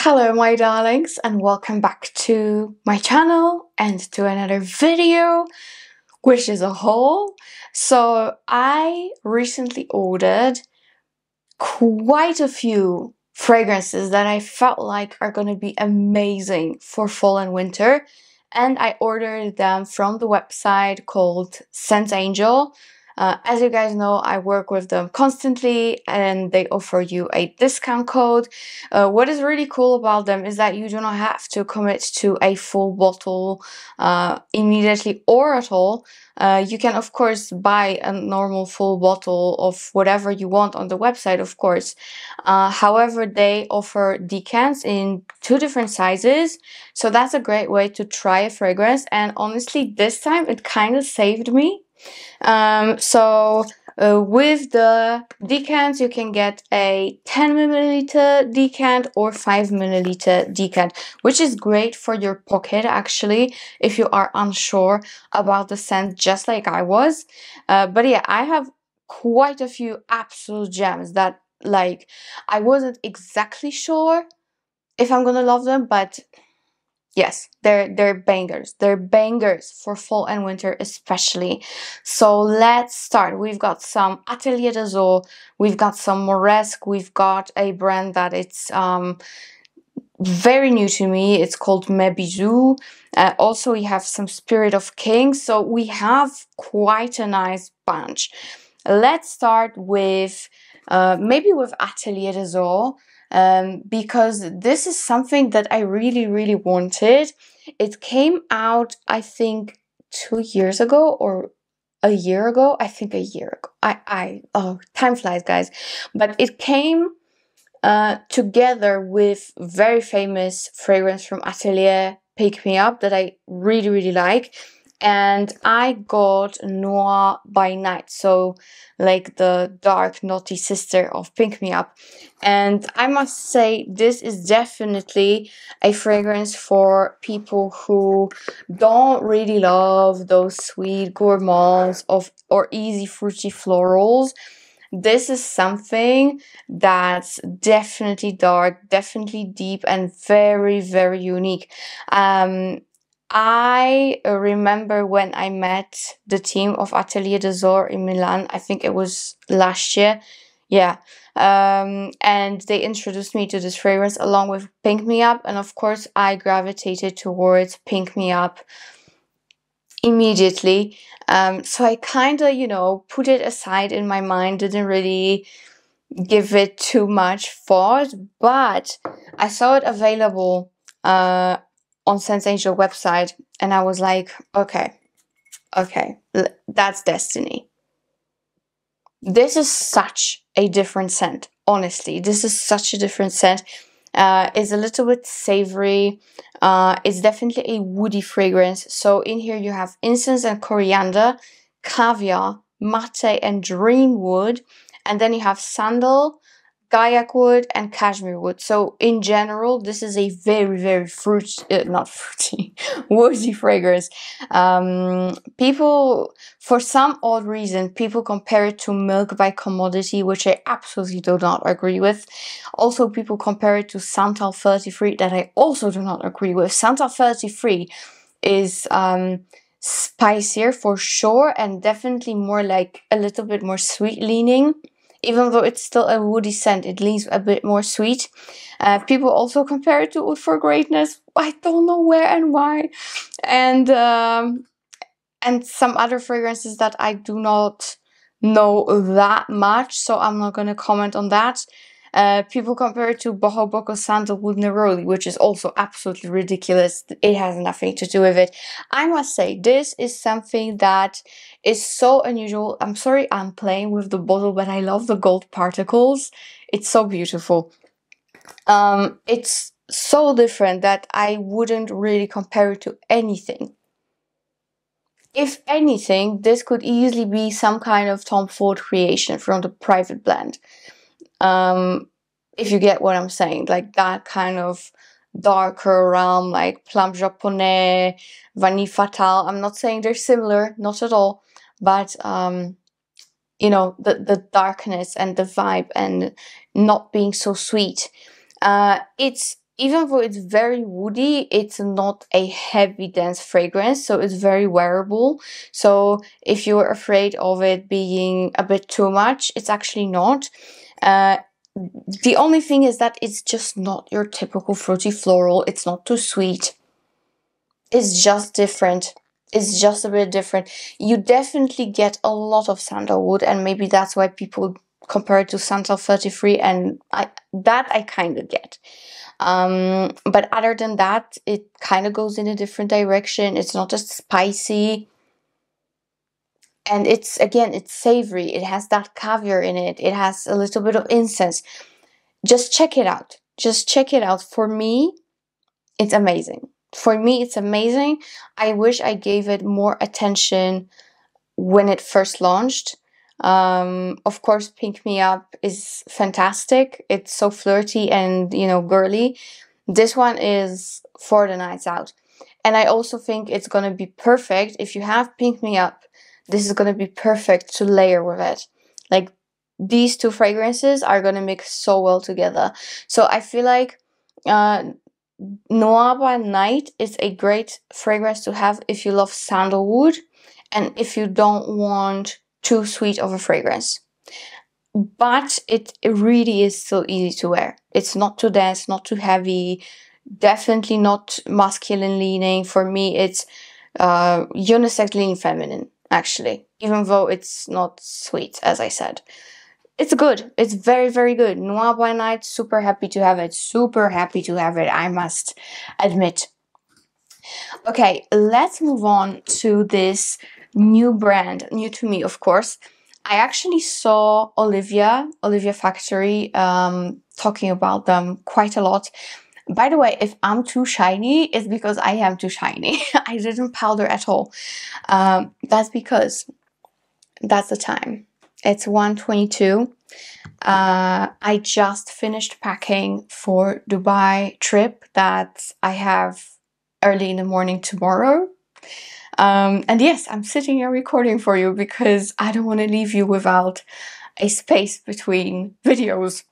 Hello my darlings, and welcome back to my channel and to another video, which is a haul. So I recently ordered quite a few fragrances that I felt like are going to be amazing for fall and winter, and I ordered them from the website called Scent Angel. As you guys know, I work with them constantly and they offer you a discount code. What is really cool about them is that you do not have to commit to a full bottle immediately or at all. You can of course buy a normal full bottle of whatever you want on the website, of course. However, they offer decants in 2 different sizes, so that's a great way to try a fragrance, and honestly this time it kind of saved me. With the decants you can get a 10 milliliter decant or 5 milliliter decant, which is great for your pocket actually if you are unsure about the scent, just like I was. But yeah, I have quite a few absolute gems that, like, I wasn't exactly sure if I'm gonna love them, but yes, they're bangers. They're bangers for fall and winter especially. So let's start. We've got some Atelier d'Azur, we've got some Moresque, we've got a brand that it's very new to me. It's called Mes Bisous. Also we have some Spirit of Kings. So we have quite a nice bunch. Let's start with maybe with Atelier d'Azur. Because this is something that I really wanted. It came out, I think, 2 years ago or a year ago. I think a year ago. Oh, time flies, guys. But it came together with very famous fragrance from Atelier, Pick Me Up, that I really like. And I got Noir by Night, so like the dark naughty sister of Pick Me Up. And I must say, this is definitely a fragrance for people who don't really love those sweet gourmands or easy fruity florals. This is something that's definitely dark, definitely deep, and very unique. I remember when I met the team of Atelier d'Azur in Milan, I think it was last year, yeah, and they introduced me to this fragrance along with Pick Me Up, and of course I gravitated towards Pick Me Up immediately. So I kind of, you know, put it aside in my mind, didn't really give it too much thought, but I saw it available on Scent Angel website, and I was like, okay, that's destiny. This is such a different scent, honestly. This is such a different scent. It's a little bit savory. It's definitely a woody fragrance. So in here you have incense and coriander, caviar, mate and dreamwood, and then you have sandal, Gaiac wood and cashmere wood. So in general, this is a very not fruity, woody fragrance. People, for some odd reason, people compare it to Milk by Commodity, which I absolutely do not agree with. Also, people compare it to Santal 33, that I also do not agree with. Santal 33 is spicier for sure, and definitely more like a little bit more sweet leaning. Even though it's still a woody scent, it leaves a bit more sweet. People also compare it to Oud for Greatness. I don't know where and why. And some other fragrances that I do not know that much, so I'm not going to comment on that. People compare it to Boho Boko Sandalwood Neroli, which is also absolutely ridiculous. It has nothing to do with it. I must say, this is something that is so unusual. I'm sorry I'm playing with the bottle, but I love the gold particles. It's so beautiful. It's so different that I wouldn't really compare it to anything. If anything, this could easily be some kind of Tom Ford creation from the private blend. If you get what I'm saying, like that kind of darker realm, like Plum Japonais, Vanille Fatale. I'm not saying they're similar, not at all, but you know, the darkness and the vibe and not being so sweet. It's even though it's very woody, it's not a heavy dense fragrance, so it's very wearable. So if you're afraid of it being a bit too much, it's actually not. The only thing is that it's just not your typical fruity floral. It's not too sweet. It's just different. It's just a bit different. You definitely get a lot of sandalwood, and maybe that's why people compare it to Santal 33, and I kind of get. But other than that, it kind of goes in a different direction. It's not just spicy. And it's, again, it's savory. It has that caviar in it. It has a little bit of incense. Just check it out. Just check it out. For me, it's amazing. For me, it's amazing. I wish I gave it more attention when it first launched. Of course, Pink Me Up is fantastic. It's so flirty and, you know, girly. This one is for the nights out. And I also think it's gonna be perfect if you have Pink Me Up. This is gonna be perfect to layer with it. Like, these two fragrances are gonna mix so well together. So I feel like Noir by Night is a great fragrance to have if you love sandalwood and if you don't want too sweet of a fragrance. But it really is still easy to wear. It's not too dense, not too heavy, definitely not masculine leaning. For me, it's unisex leaning feminine, actually, even though it's not sweet, as I said. It's good. It's very, very good. Noir by Night, super happy to have it. Super happy to have it, I must admit. Okay, let's move on to this new brand. New to me, of course. I actually saw Olivia Factory, talking about them quite a lot. By the way, if I'm too shiny, it's because I am too shiny. I didn't powder at all. That's because that's the time. It's 1:22. I just finished packing for Dubai trip that I have early in the morning tomorrow. And yes, I'm sitting here recording for you because I don't want to leave you without a space between videos.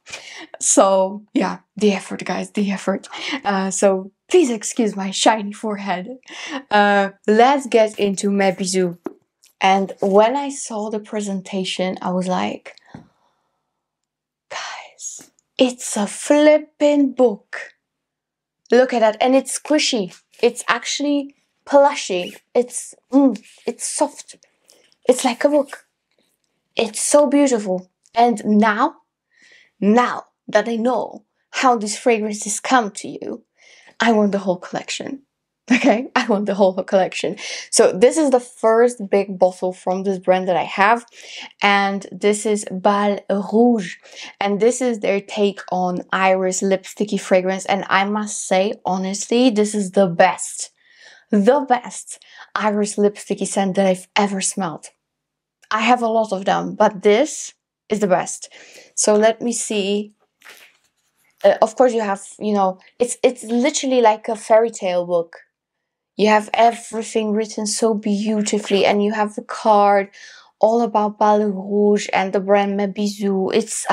So yeah, the effort, guys, the effort. So please excuse my shiny forehead. Let's get into Mes Bisous. And when I saw the presentation, I was like, guys, it's a flippin' book. Look at that. And it's squishy. It's actually plushy. It's soft. It's like a book. It's so beautiful. And now that I know how these fragrances come to you, I want the whole collection. Okay, I want the whole collection. So this is the first big bottle from this brand that I have, and this is Bal Rouge, and this is their take on iris lipsticky fragrance. And I must say, honestly, this is the best iris lipsticky scent that I've ever smelled. I have a lot of them, but this is the best. So let me see. Of course, you have, you know, it's literally like a fairy tale book. You have everything written so beautifully, and you have the card all about Bal Rouge and the brand Mes Bisous. It's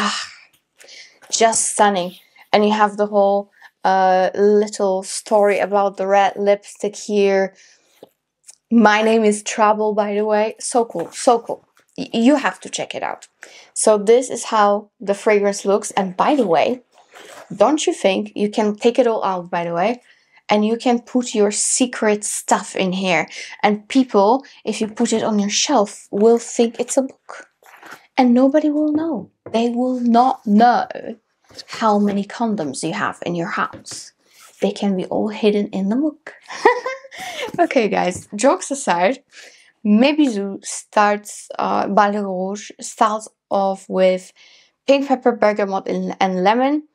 just stunning. And you have the whole little story about the red lipstick here. My name is Trouble, by the way. So cool, so cool. You have to check it out. So this is how the fragrance looks. And by the way, don't you think you can take it all out, by the way, and you can put your secret stuff in here. And people, if you put it on your shelf, will think it's a book. And nobody will know. They will not know how many condoms you have in your house. They can be all hidden in the book. Okay, guys, jokes aside, Mes Bisous starts, Bal Rouge starts off with pink pepper, bergamot, and lemon.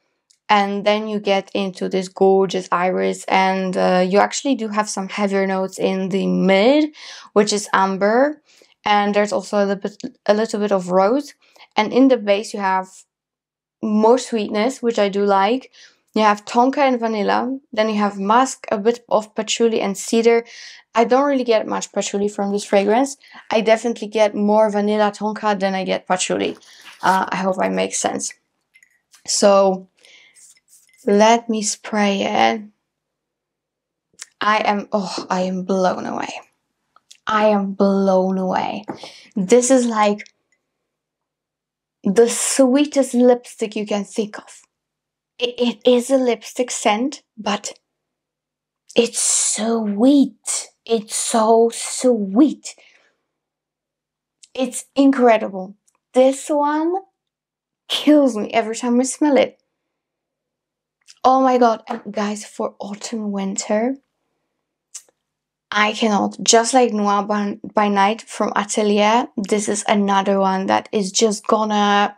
And then you get into this gorgeous iris, and you actually do have some heavier notes in the mid, which is amber, and there's also a little bit of rose. And in the base you have more sweetness, which I do like. You have tonka and vanilla, then you have musk, a bit of patchouli and cedar. I don't really get much patchouli from this fragrance. I definitely get more vanilla tonka than I get patchouli. I hope I make sense. So Let me spray it. I am blown away. I am blown away. This is like the sweetest lipstick you can think of. It is a lipstick scent, but it's sweet. It's so sweet. It's incredible. This one kills me every time I smell it. Oh my god. And guys, for autumn winter, I cannot. Just like Noir by Night from Atelier, this is another one that is just gonna...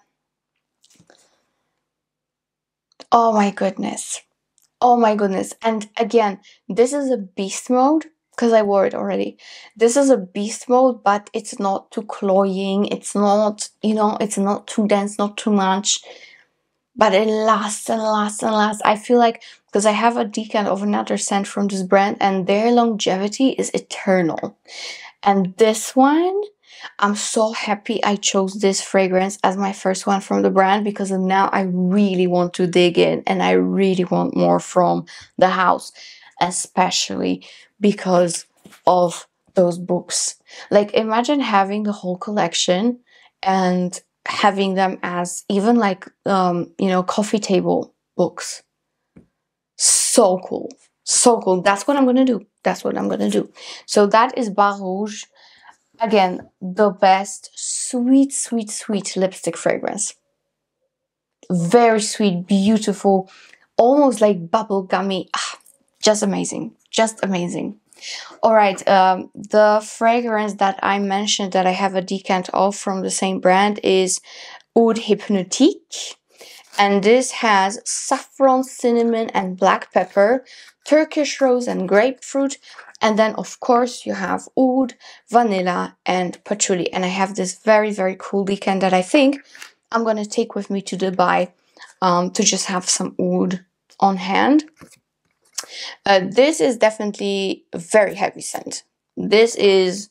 Oh my goodness. Oh my goodness. And again, this is a beast mode, because I wore it already. This is a beast mode, but it's not too cloying. It's not, you know, it's not too dense, not too much. But it lasts and lasts and lasts. I feel like, because I have a decant of another scent from this brand, and their longevity is eternal. And this one, I'm so happy I chose this fragrance as my first one from the brand, because now I really want to dig in and I really want more from the house, especially because of those books. Like, imagine having the whole collection and having them as even like, you know, coffee table books. So cool. So cool. That's what I'm going to do. That's what I'm going to do. So that is Bal Rouge. Again, the best sweet, sweet, sweet lipstick fragrance. Very sweet, beautiful, almost like bubblegummy. Just amazing. Just amazing. All right, the fragrance that I mentioned that I have a decant of from the same brand is Oud Hypnotique. And this has saffron, cinnamon, and black pepper, Turkish rose and grapefruit. And then, of course, you have oud, vanilla, and patchouli. And I have this very, very cool decant that I think I'm going to take with me to Dubai to just have some oud on hand. This is definitely a very heavy scent. It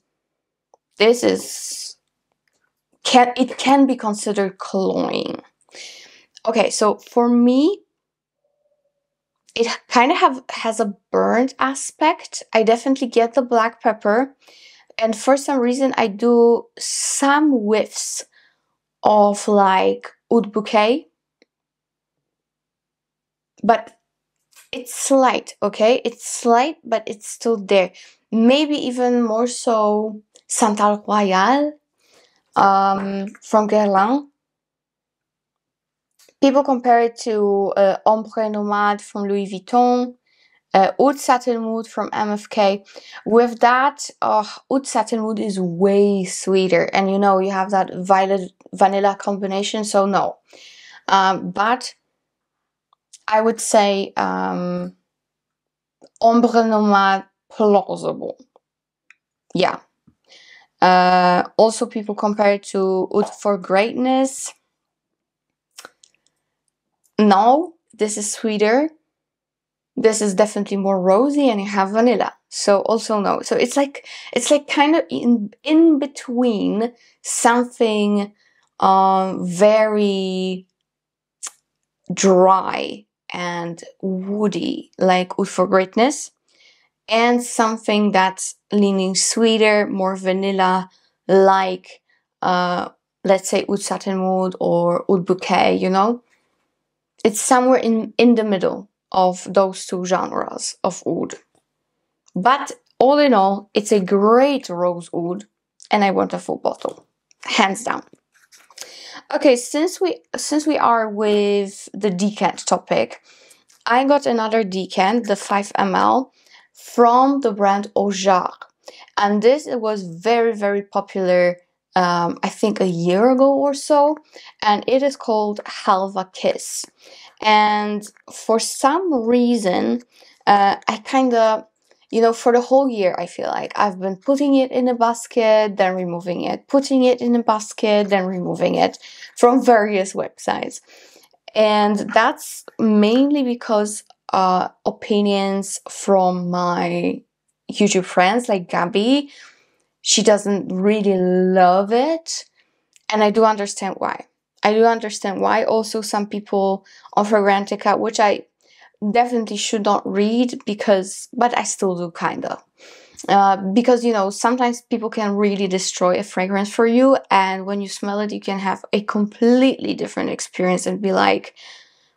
can be considered cloying. Okay, so for me, it kind of has a burnt aspect. I definitely get the black pepper. And for some reason, I do some whiffs of like oud bouquet. But it's slight, okay? It's slight, but it's still there. Maybe even more so Santal Royal from Guerlain. People compare it to Ombre Nomade from Louis Vuitton, Oud Satin Mood from MFK. With that, Oud Satin Mood is way sweeter. And you know, you have that violet vanilla combination, so no. But I would say Ombre Nomade plausible. Yeah. Also, people compare it to Oud for Greatness. No, this is sweeter. This is definitely more rosy, and you have vanilla. So also no. So it's like kind of in between something very dry and woody, like Oud for Greatness, and something that's leaning sweeter, more vanilla, like let's say Oud Satin Mood or Oud Bouquet, you know? It's somewhere in the middle of those two genres of oud. But all in all, it's a great rose oud, and I want a full bottle, hands down. Okay, since we are with the decant topic, I got another decant, the 5 ml, from the brand Ojar. And this was very, very popular, I think a year ago or so. And it is called Halva Kiss. And for some reason, I kind of, you know, for the whole year, I feel like I've been putting it in a basket, then removing it, putting it in a basket, then removing it from various websites. And that's mainly because opinions from my YouTube friends like Gabby, she doesn't really love it. And I do understand why. I do understand why. Also, some people on Fragrantica, which I definitely should not read because, but I still do kind of. Because, you know, sometimes people can really destroy a fragrance for you, and when you smell it, you can have a completely different experience and be like,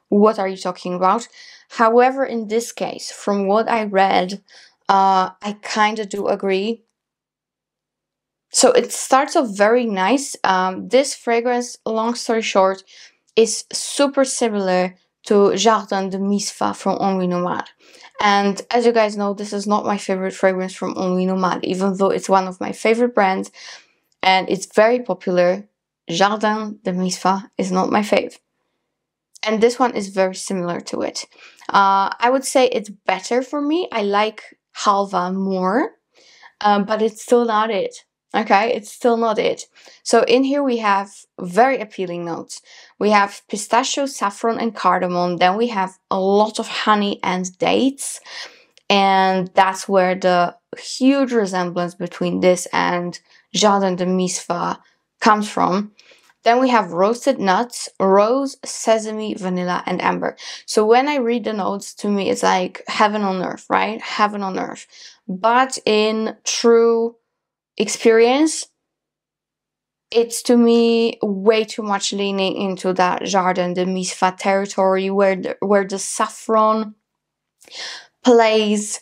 what are you talking about? However, in this case, from what I read, I kind of do agree. So it starts off very nice. This fragrance, long story short, is super similar to Jardin de Misfa from NUIT Nomade. And as you guys know, this is not my favorite fragrance from NUIT Nomade, even though it's one of my favorite brands and it's very popular. Jardin de Misfa is not my fave. And this one is very similar to it. I would say it's better for me. I like Halva more, but it's still not it. Okay, it's still not it. So in here we have very appealing notes. We have pistachio, saffron, and cardamom. Then we have a lot of honey and dates. And that's where the huge resemblance between this and Jardin de Misfa comes from. Then we have roasted nuts, rose, sesame, vanilla, and amber. So when I read the notes, to me, it's like heaven on earth, right? Heaven on earth. But in true experience, it's to me way too much leaning into that Jardin de Misfa territory where the saffron plays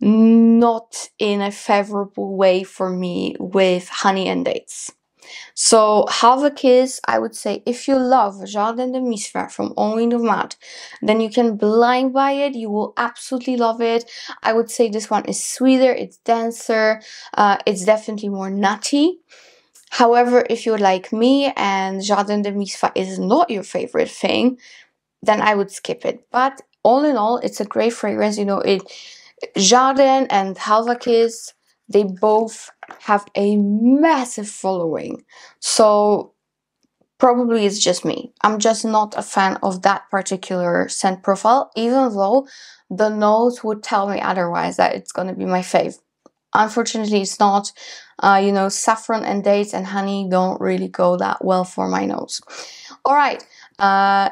not in a favorable way for me with honey and dates. So Halva Kiss, I would say if you love Jardin de Misfa from NUIT Nomade, then you can blind buy it. You will absolutely love it. I would say this one is sweeter, it's denser, it's definitely more nutty. However, if you're like me and Jardin de Misfa is not your favorite thing, then I would skip it. But all in all, it's a great fragrance. You know, Jardin and Halva Kiss, they both have a massive following. So probably it's just me. I'm just not a fan of that particular scent profile, even though the nose would tell me otherwise, that it's going to be my fave. Unfortunately, it's not. You know, saffron and dates and honey don't really go that well for my nose. All right,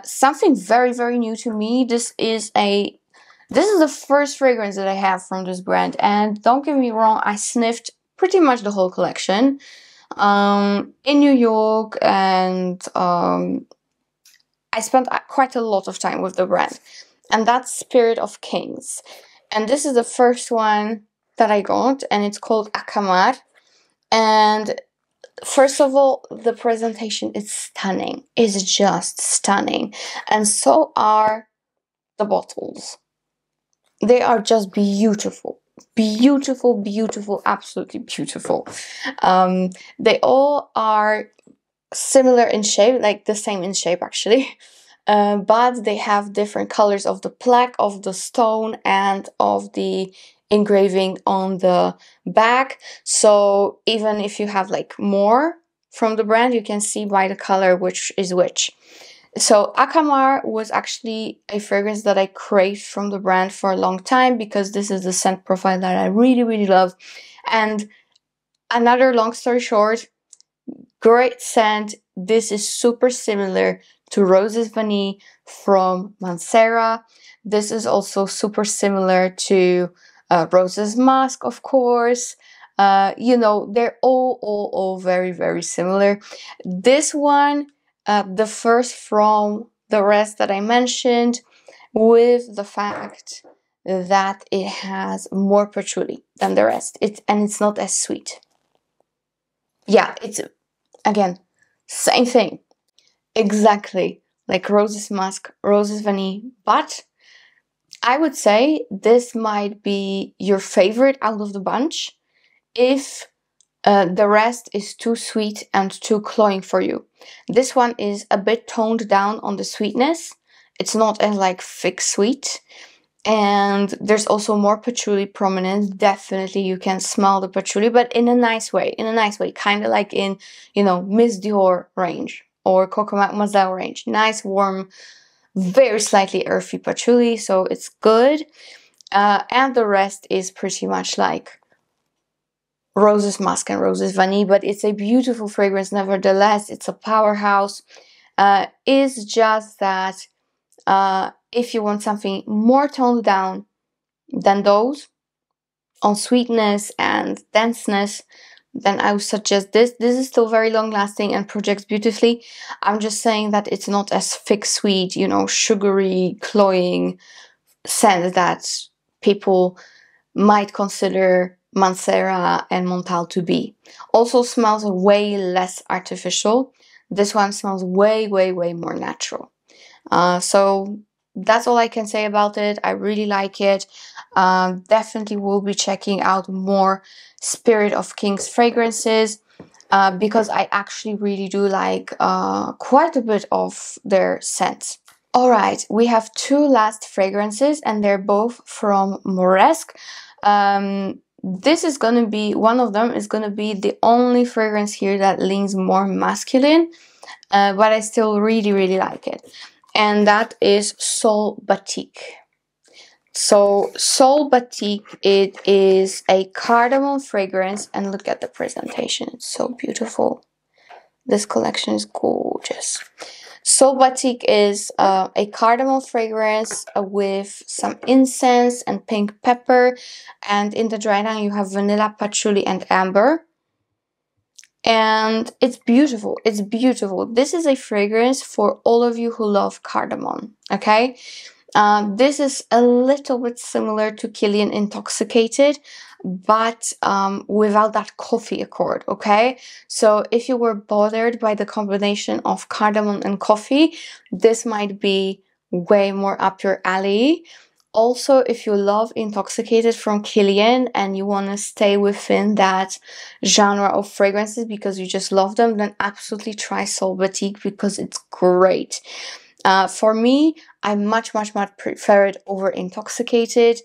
something very, very new to me. This is the first fragrance that I have from this brand, and don't get me wrong, I sniffed pretty much the whole collection in New York, and I spent quite a lot of time with the brand, and that's Spirit of Kings. And this is the first one that I got, and it's called Acamar. And first of all, the presentation is stunning. It's just stunning. And so are the bottles. They are just beautiful. Beautiful, beautiful, absolutely beautiful. They all are similar in shape, like the same in shape actually. But they have different colors of the plaque, of the stone, and of the engraving on the back. So even if you have like more from the brand, you can see by the color which is which. So Acamar was actually a fragrance that I craved from the brand for a long time, because this is the scent profile that I really, really love. And another long story short, great scent. This is super similar to Roses Vanille from Mancera. This is also super similar to Roses Musk, of course. You know, they're all very, very similar. This one, the first from the rest that I mentioned, with the fact that it has more patchouli than the rest. And it's not as sweet. Yeah, it's, again, same thing. Exactly. Like Roses Musk, Roses Vanille. But I would say this might be your favorite out of the bunch if the rest is too sweet and too cloying for you. This one is a bit toned down on the sweetness. It's not as like thick sweet. And there's also more patchouli prominence. Definitely you can smell the patchouli, but in a nice way. In a nice way. Kind of like in, you know, Miss Dior range or Coco Mademoiselle range. Nice, warm, very slightly earthy patchouli, so it's good. And the rest is pretty much like Roses Musk and Roses Vanille, but it's a beautiful fragrance nevertheless. It's a powerhouse. It's just that if you want something more toned down than those, on sweetness and denseness, then I would suggest this. This is still very long lasting and projects beautifully. I'm just saying that it's not as thick, sweet, you know, sugary, cloying scent that people might consider Mancera and Montal to be. Also smells way less artificial. This one smells way, way, way more natural. So that's all I can say about it. I really like it. Definitely will be checking out more Spirit of Kings fragrances because I actually really do like quite a bit of their scents. Alright, we have two last fragrances and they're both from Moresque. This is gonna be, one of them is gonna be the only fragrance here that leans more masculine, but I still really, really like it. And that is Sol Batik. So Sol Batik, it is a cardamom fragrance, and look at the presentation, it's so beautiful. This collection is gorgeous. Sol Batik is a cardamom fragrance with some incense and pink pepper, and in the dry down you have vanilla, patchouli and amber. And it's beautiful. It's beautiful. This is a fragrance for all of you who love cardamom, okay? This is a little bit similar to Kilian Intoxicated, but without that coffee accord, okay? So if you were bothered by the combination of cardamom and coffee, this might be way more up your alley. Also, if you love Intoxicated from Kilian and you want to stay within that genre of fragrances because you just love them, then absolutely try Sol Batik because it's great. For me, I much prefer it over Intoxicated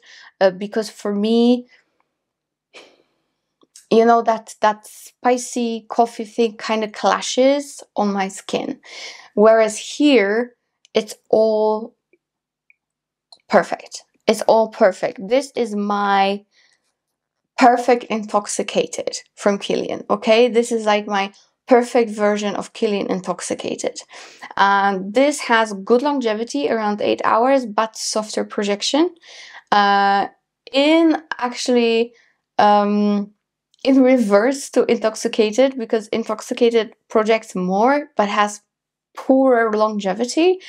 because for me, you know, that spicy coffee thing kind of clashes on my skin. Whereas here, it's all perfect. It's all perfect. This is my perfect Intoxicated from Kilian, okay? This is like my perfect version of Kilian Intoxicated. This has good longevity, around 8 hours, but softer projection. In reverse to Intoxicated, because Intoxicated projects more, but has poorer longevity.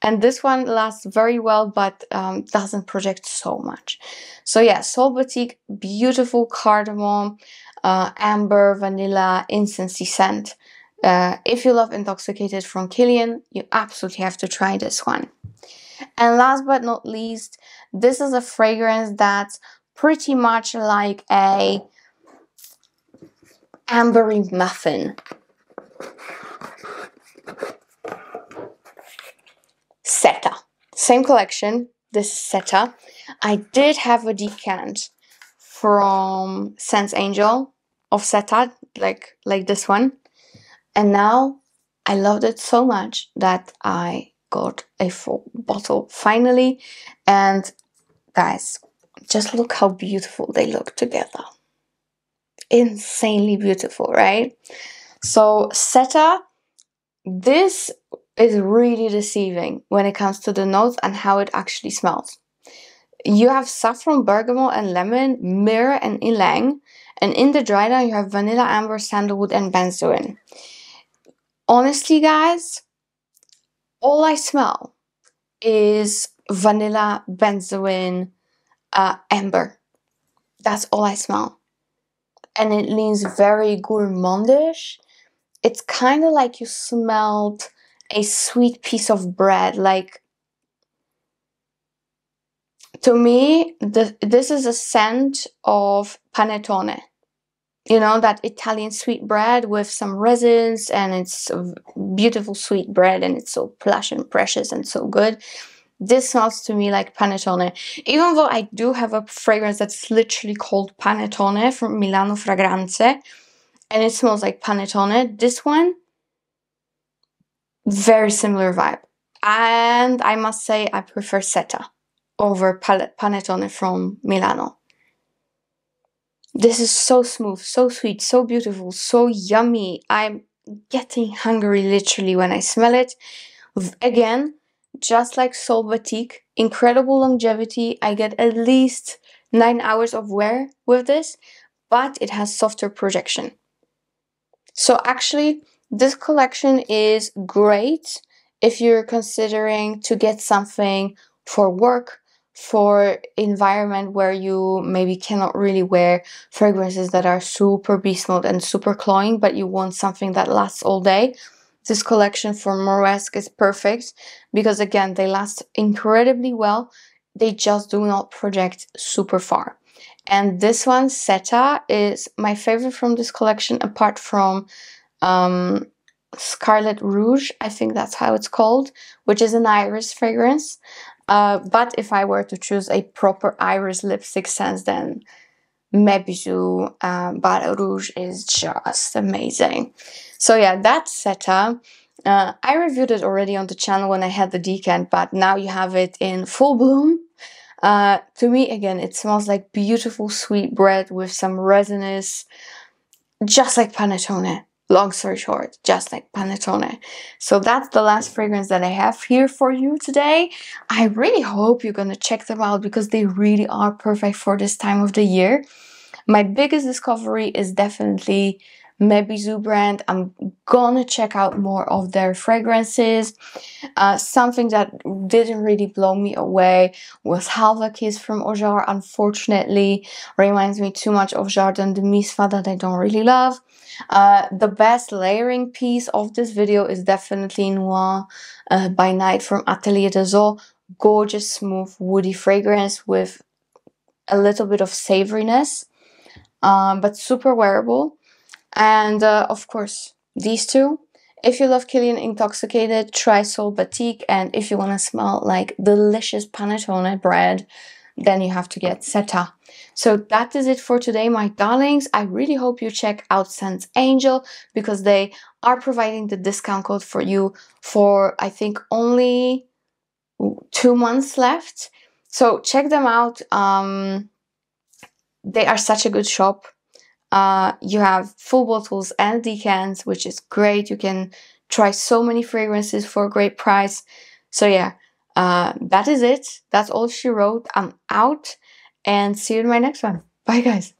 And this one lasts very well, but doesn't project so much. So yeah, Sol Batik, beautiful cardamom, amber, vanilla, incensey scent. If you love Intoxicated from Kilian, you absolutely have to try this one. And last but not least, this is a fragrance that's pretty much like a ambery muffin. Seta. Same collection. This is Seta. I did have a decant from Sense Angel of Seta, like this one. And now I loved it so much that I got a full bottle finally. And guys, just look how beautiful they look together. Insanely beautiful, right? So Seta, this is really deceiving when it comes to the notes and how it actually smells. You have saffron, bergamot and lemon, myrrh and ylang, and in the dry down you have vanilla, amber, sandalwood and benzoin. Honestly guys, all I smell is vanilla, benzoin, amber. That's all I smell. And it leans very gourmandish. It's kind of like you smelled a sweet piece of bread. Like, to me, this is a scent of panettone. You know, that Italian sweet bread with some resins, and it's a beautiful sweet bread, and it's so plush and precious and so good. This smells to me like panettone. Even though I do have a fragrance that's literally called Panettone from Milano Fragranze, and it smells like panettone, this one, very similar vibe. And I must say I prefer Seta over panettone from Milano. This is so smooth, so sweet, so beautiful, so yummy. I'm getting hungry literally when I smell it. Again, just like Sol Batik, incredible longevity. I get at least 9 hours of wear with this, but it has softer projection. So actually, this collection is great if you're considering to get something for work, for environment where you maybe cannot really wear fragrances that are super beast mode and super cloying, but you want something that lasts all day. This collection for Moresque is perfect because again, they last incredibly well. They just do not project super far. And this one, Seta, is my favorite from this collection apart from Scarlet Rouge, I think that's how it's called, which is an iris fragrance. But if I were to choose a proper iris lipstick scent, then Mes Bisous Bal Rouge is just amazing. So yeah, that's Seta. I reviewed it already on the channel when I had the decant, but now you have it in full bloom. To me, again, it smells like beautiful sweet bread with some resinous, just like panettone. Long story short, just like panettone. So that's the last fragrance that I have here for you today. I really hope you're gonna check them out because they really are perfect for this time of the year. My biggest discovery is definitely Mes Bisous brand. I'm gonna check out more of their fragrances. Something that didn't really blow me away was Halva Kiss from Ojar. Unfortunately, reminds me too much of Jardin de Misfa that I don't really love. The best layering piece of this video is definitely Noir by Night from Atelier des Eaux. Gorgeous, smooth, woody fragrance with a little bit of savoriness, but super wearable. And of course, these two. If you love Killian Intoxicated, try Sol Batik. And if you want to smell like delicious panettone bread, then you have to get Seta. So that is it for today, my darlings. I really hope you check out Scents Angel because they are providing the discount code for you for, I think, only 2 months left. So check them out. They are such a good shop. You have full bottles and decants, which is great. You can try so many fragrances for a great price. So yeah, that is it. That's all she wrote. I'm out and see you in my next one. Bye guys.